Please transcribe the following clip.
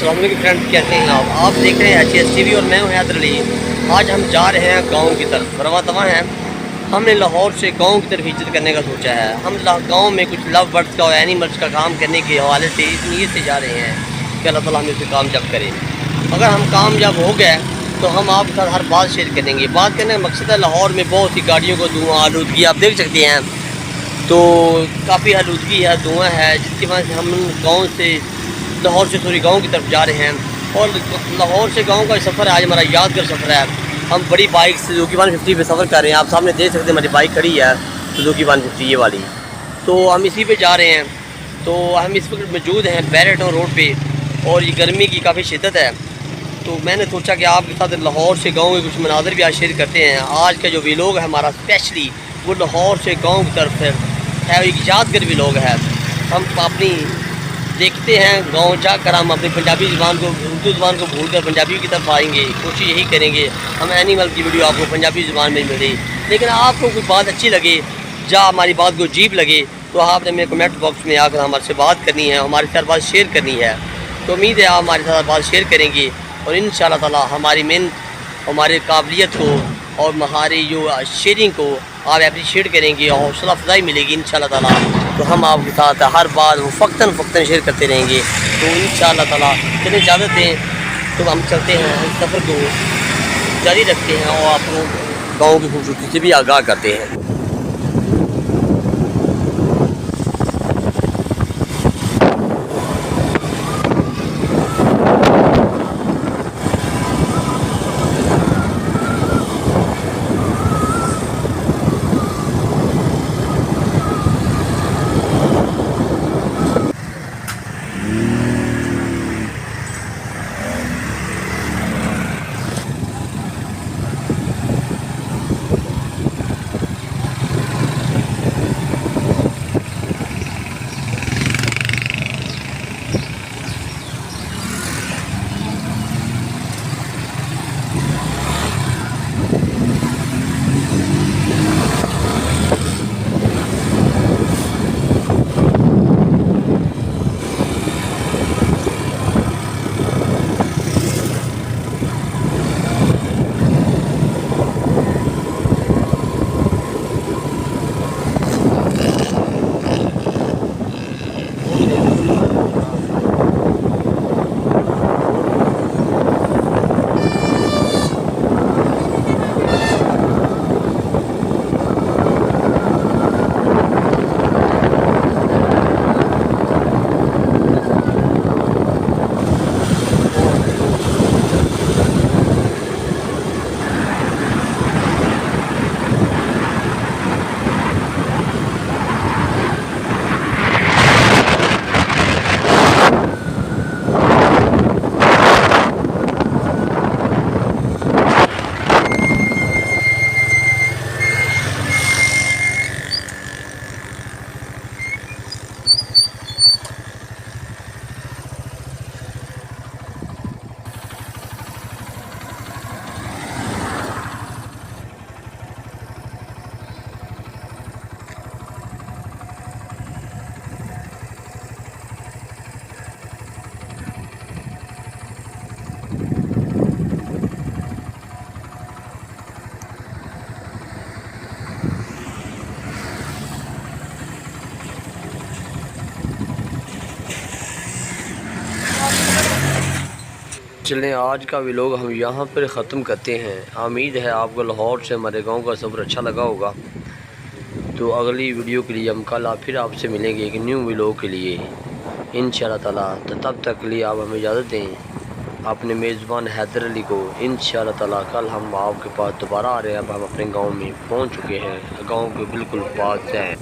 अस्सलाम वालेकुम फ्रेंड, कैसे हैं आप देख रहे हैं HSTV और मैं हूं हैदर अली। आज हम जा रहे हैं गांव की तरफ। रवा तवा हैं, हमने लाहौर से गांव की तरफ हिजरत करने का सोचा है। हम गांव में कुछ लव बर्ड्स का और एनिमल्स का काम करने के हवाले से इस नीयत से जा रहे हैं कि अल्लाह ताला हमें उसे कामयाब करे। अगर हम कामयाब हो गए तो हम आपके साथ हर बात शेयर करेंगे। बात करने का मकसद है, लाहौर में बहुत सी गाड़ियों को धुआँ आलूदगी आप देख सकते हैं, तो काफ़ी आलूदगी है, धुआँ है, जिसकी वजह से हम गाँव से लाहौर से थोड़ी गांव की तरफ जा रहे हैं। और लाहौर से गांव का सफ़र आज हमारा यादगार सफ़र है। हम बड़ी बाइक सुजुकी 150 पे सफ़र कर रहे हैं। आप सामने देख सकते हैं हमारी बाइक खड़ी है सुजुकी 150 ये वाली, तो हम इसी पे जा रहे हैं। तो हम इस वक्त मौजूद हैं बैरटाउन रोड पे और ये गर्मी की काफ़ी शिद्दत है, तो मैंने सोचा कि आपके साथ लाहौर से गाँव के कुछ मनाज़र भी आज शेयर करते हैं। आज का जो व्लॉग है हमारा स्पेशली वो लाहौर से गाँव की तरफ है, एक यादगार व्लॉग है। हम अपनी देखते हैं गाँव जाकर हम अपनी पंजाबी ज़ुबान को, उर्दू ज़ुबान को भूलकर पंजाबी की तरफ आएंगे। कोशिश यही करेंगे हम एनिमल की वीडियो आपको पंजाबी ज़ुबान में मिले। लेकिन आपको कोई बात अच्छी लगे या हमारी बात को अजीब लगे तो आपने मेरे कमेंट बॉक्स में आकर हमारे से बात करनी है, हमारे साथ बात शेयर करनी है। तो उम्मीद है आप हमारे साथ बात शेयर करेंगे और इंशाअल्लाह ताला हमारी मेहनत, हमारी काबिलियत को और हमारी जो शेयरिंग को आप अप्रीशिएट करेंगे और हौसला अफजाई मिलेगी इंशाअल्लाह ताला। तो हम आपके साथ हर बात फ़क्तन शेयर करते रहेंगे। तो इंशाअल्लाह ताला चलिए इजाज़त दें, तो हम चलते हैं, इस सफ़र को जारी रखते हैं और आपको गाँव की खूबसूरती से भी आगाह करते हैं। चलें, आज का व्लॉग हम यहाँ पर ख़त्म करते हैं। उम्मीद है आपको लाहौर से हमारे गांव का सफ़र अच्छा लगा होगा। तो अगली वीडियो के लिए हम कल फिर आपसे मिलेंगे एक न्यू व्लॉग के लिए इंशाअल्लाह ताला। तो तब तक के लिए आप हमें इजाज़त दें, अपने मेज़बान हैदर अली को। इंशाअल्लाह ताला कल हम आपके पास दोबारा आ रहे हैं। अब हम अपने गाँव में पहुँच चुके हैं, गाँव के बिल्कुल पास हैं।